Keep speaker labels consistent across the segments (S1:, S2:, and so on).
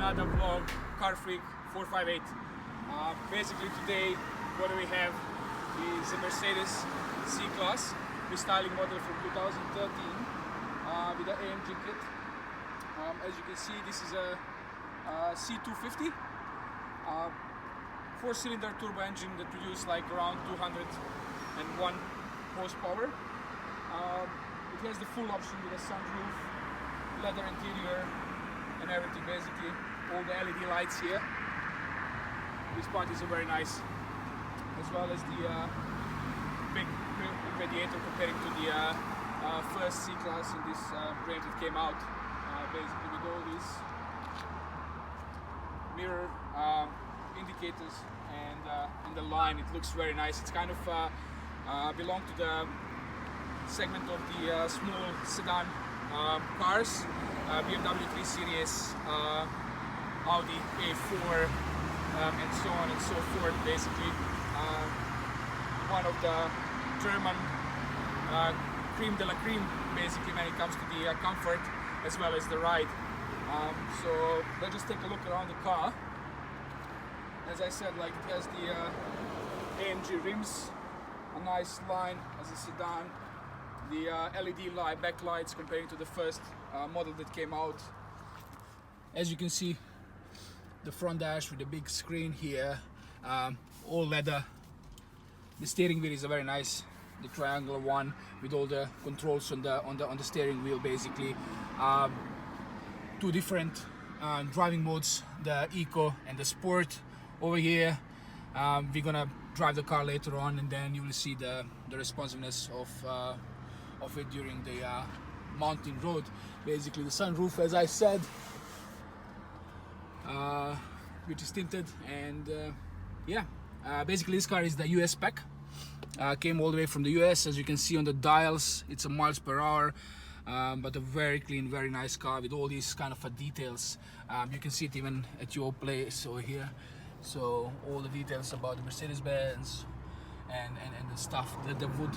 S1: another vlog, Car Freak 458. Basically today what we have is a Mercedes C-Class restyling model from 2013 with the AMG kit. As you can see, this is a C250 4-cylinder turbo engine that produces like around 201 horsepower. It has the full option with a sunroof, leather interior and everything, basically all the LED lights here. This part is very nice, as well as the big radiator comparing to the first C-Class in this range that came out, basically with all these mirror indicators and the line. It looks very nice. It's kind of belong to the segment of the small sedan cars, BMW 3 Series, Audi A4, and so on and so forth. Basically, one of the German cream de la cream, basically, when it comes to the comfort as well as the ride. So let's just take a look around the car. As I said, like, it has the AMG rims, a nice line as a sedan, the LED light backlights comparing to the first model that came out. As you can see, the front dash with the big screen here, all leather. The steering wheel is a very nice, the triangular one with all the controls on the steering wheel, basically. Two different driving modes, the Eco and the Sport. Over here, we're gonna drive the car later on, and then you will see the responsiveness of it during the mountain road. Basically, the sunroof, as I said, which is tinted, and yeah, basically this car is the US spec. Came all the way from the US. As you can see on the dials, it's a miles per hour. But a very clean, very nice car with all these kind of details. You can see it even at your place over here. So all the details about the Mercedes-Benz and the stuff, the wood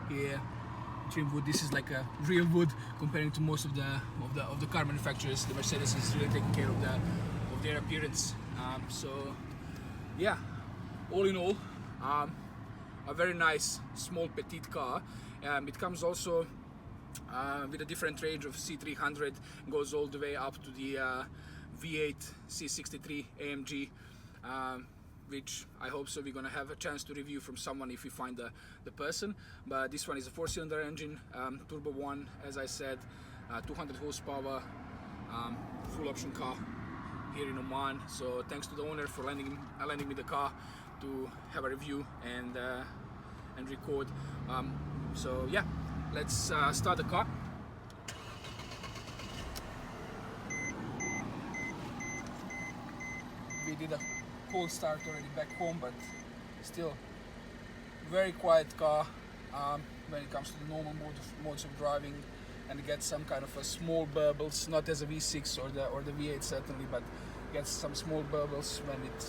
S1: here, trim wood. This is like a real wood comparing to most of the car manufacturers. The Mercedes is really taking care of their appearance. So yeah, all in all, a very nice small petite car. It comes also with a different range of C300, goes all the way up to the V8 C63 AMG, which I hope so we're gonna have a chance to review from someone if we find the person. But this one is a 4-cylinder engine, turbo one, as I said, 200 horsepower, full option car here in Oman. So thanks to the owner for lending me the car to have a review and record. So yeah, let's start the car. We did a cold start already back home, but still very quiet car when it comes to the normal modes of driving, and it gets some kind of a small burbles, not as a V6 or the V8 certainly, but gets some small burbles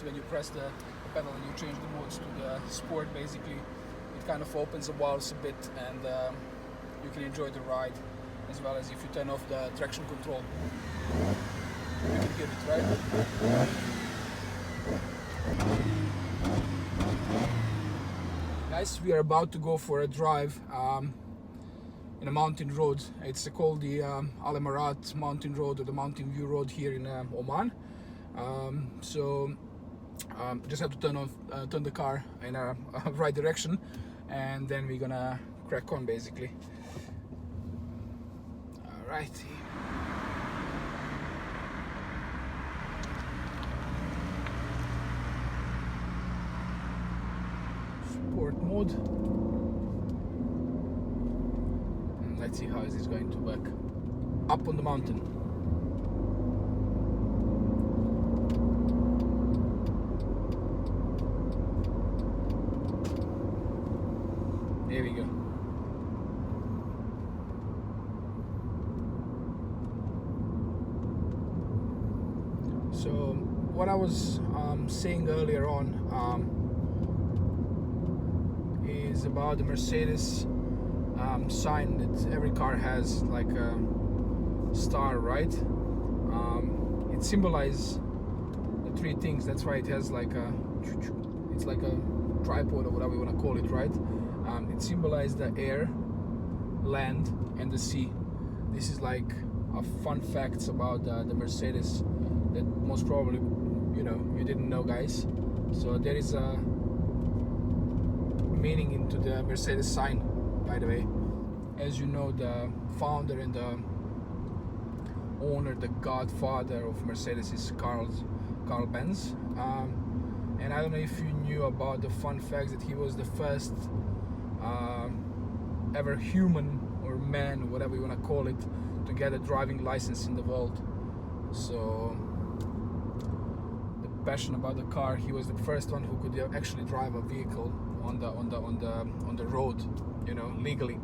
S1: when you press the pedal and you change the modes to the Sport. Basically, it kind of opens the valves a bit, and you can enjoy the ride, as well as if you turn off the traction control. You can hear it, right? Guys, we are about to go for a drive in a mountain road. It's called the Al Emarat Mountain Road, or the Mountain View Road here in Oman. So just have to turn the car in a right direction, and then we're gonna crack on, basically. All right. Sport mode. And let's see how is this going to work. Up on the mountain. There we go. So what I was saying earlier on is about the Mercedes sign that every car has, like a star, right? it symbolizes the three things. That's why it has like a, it's like a tripod or whatever you want to call it, right? It symbolizes the air, land, and the sea. This is like a fun facts about the Mercedes that most probably you didn't know, guys. So there is a meaning into the Mercedes sign, by the way. As you know, the founder and the owner, the godfather of Mercedes is Carl Benz. And I don't know if you knew about the fun fact that he was the first ever human or man, whatever you want to call it, to get a driving license in the world. So the passion about the car, he was the first one who could actually drive a vehicle on the road, legally.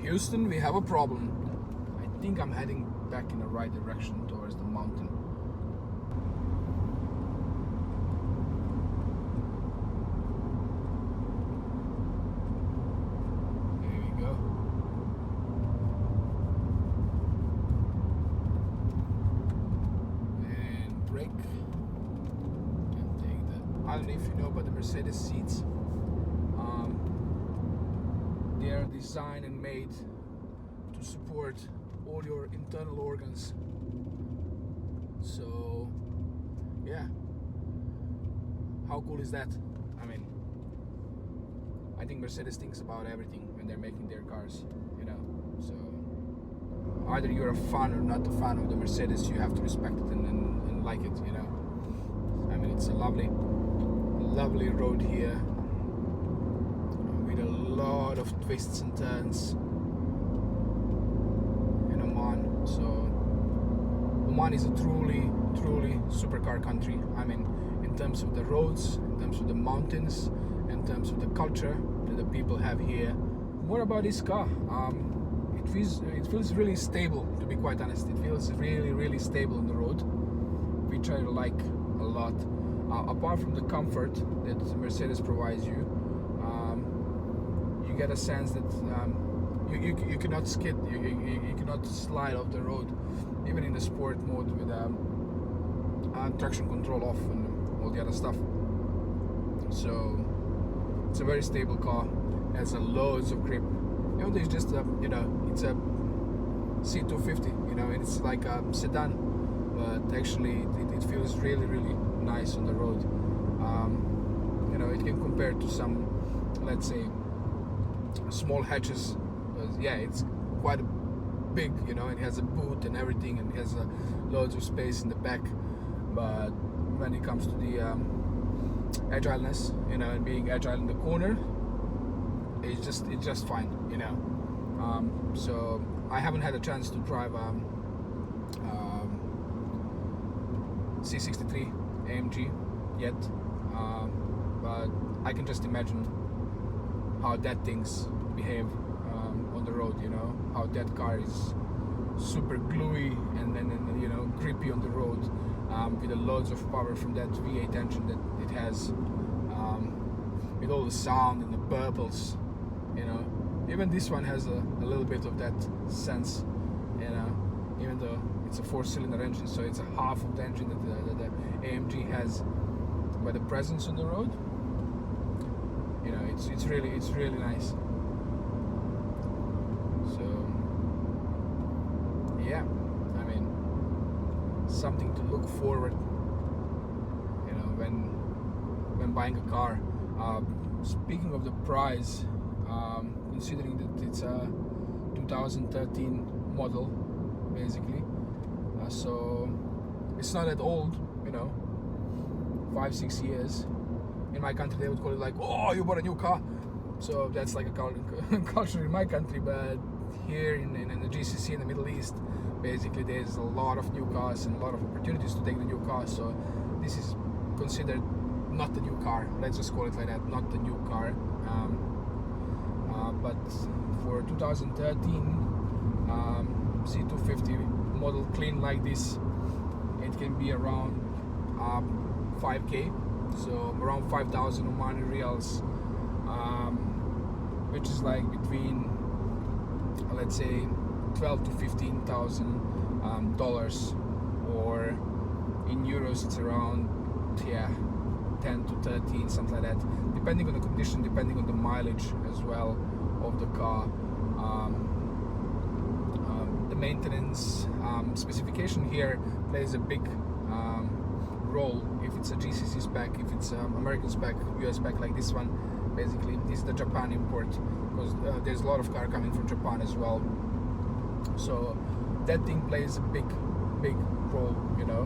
S1: Houston, we have a problem. I think I'm heading back in the right direction towards the mountain. I don't know if you know about the Mercedes seats. They are designed and made to support all your internal organs. So yeah, how cool is that? I mean, I think Mercedes thinks about everything when they're making their cars, so either you're a fan or not a fan of the Mercedes, you have to respect it and like it, I mean, it's a lovely road here with a lot of twists and turns in Oman. So Oman is a truly supercar country. I mean, in terms of the roads, in terms of the mountains, in terms of the culture that the people have here. More about this car, it feels really stable, to be quite honest. It feels really stable on the road, which I like a lot. Apart from the comfort that Mercedes provides you, you get a sense that you cannot skid, you cannot slide off the road, even in the sport mode with traction control off and all the other stuff. So it's a very stable car. It has loads of grip. There's just it's a C250, and it's like a sedan, but actually it feels really nice on the road. It can compare to some, let's say, small hatches. Yeah, it's quite big, it has a boot and everything, and it has loads of space in the back. But when it comes to the agileness, and being agile in the corner, it's just fine, so I haven't had a chance to drive C250 AMG yet, but I can just imagine how that things behave on the road, how that car is super gluey and grippy on the road, with the loads of power from that V8 engine that it has, with all the sound and the burbles, even this one has a little bit of that sense, even though it's a 4-cylinder engine, so it's a half of the engine that the AMG has. But the presence on the road, it's really nice. So yeah, I mean, something to look forward, when buying a car. Speaking of the price, considering that it's a 2013 model, basically, so it's not that old, 5-6 years. In my country they would call it like, oh, you bought a new car. So that's like a culture in my country, but here in the GCC in the Middle East, basically there's a lot of new cars and a lot of opportunities to take the new car. So this is considered not the new car, let's just call it like that, not the new car. But for 2013 C250 model clean like this, it can be around 5k, so around 5,000 Omani Riyals, which is like between, let's say, 12 to 15,000 dollars, or videos it's around 10 to 13, something like that, depending on the condition, depending on the mileage as well of the car. The maintenance specification here plays a big role. If it's a GCC spec, if it's American spec, US spec like this one, basically this is the Japan import, because there's a lot of car coming from Japan as well. So that thing plays a big role, you know,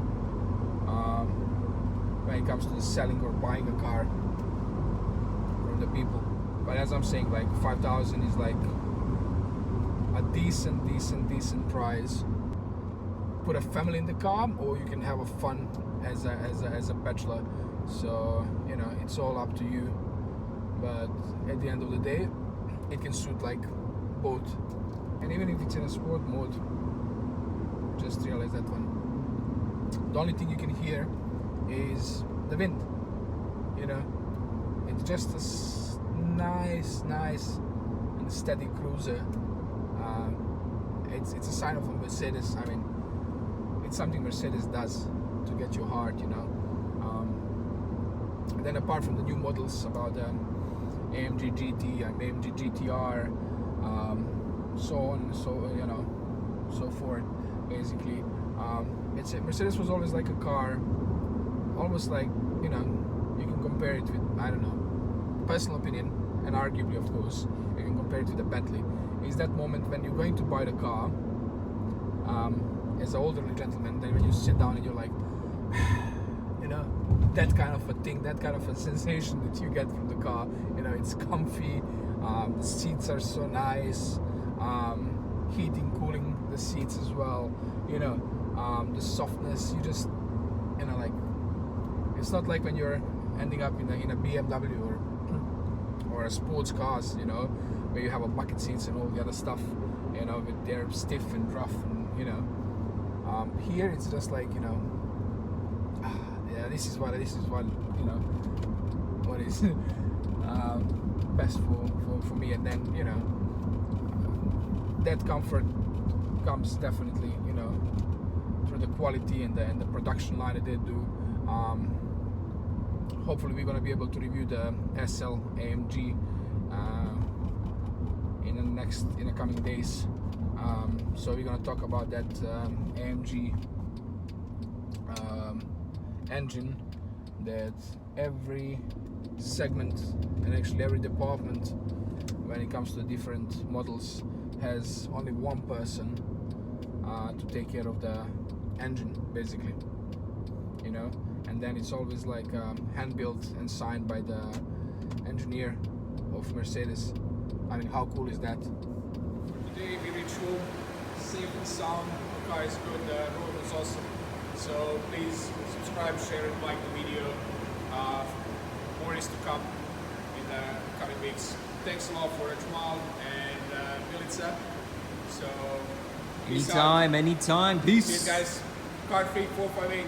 S1: when it comes to the selling or buying a car from the people. But as I'm saying, like 5,000 is like a decent price. Put a family in the car, or you can have a fun as a bachelor. So you know, it's all up to you. But at the end of the day, it can suit like both. And even if it's in a sport mode, just realize that one. The only thing you can hear is the wind. You know, it's just a nice and steady cruiser. It's a sign of a Mercedes. I mean, it's something Mercedes does to get your heart, you know. Then apart from the new models about AMG GT and AMG GTR, so on, so you know, so forth. Basically, Mercedes was always like a car, almost like, you know, you can compare it with, I don't know, personal opinion, and arguably, of course, you can compare it with a Bentley. Is that moment when you're going to buy the car as an elderly gentleman, then when you sit down and you're like, you know, that kind of a thing, that kind of a sensation that you get from the car. You know, it's comfy, the seats are so nice, heating, cooling the seats as well, you know, the softness, you just, you know, like, it's not like when you're ending up in a BMW or a sports cars, you know, where you have a bucket seats and all the other stuff, you know, they're stiff and rough, and you know, here it's just like, you know, yeah, this is what you know, what is best for me. And then, you know, that comfort comes definitely, you know, through the quality and the production line that they do. Hopefully we're going to be able to review the SL AMG in the coming days. So we're going to talk about that AMG engine that every segment and actually every department, when it comes to the different models, has only one person to take care of the engine, basically, you know. And then it's always like hand built and signed by the engineer of Mercedes. I mean, how cool is that? Today we reached home, safe and sound. The car is good, the road was awesome. So please subscribe, share, and like the video. More is to come in the coming weeks. Thanks a lot for Jamal and Milica. So
S2: anytime. Peace.
S1: Cheers, guys. Car Freak 458.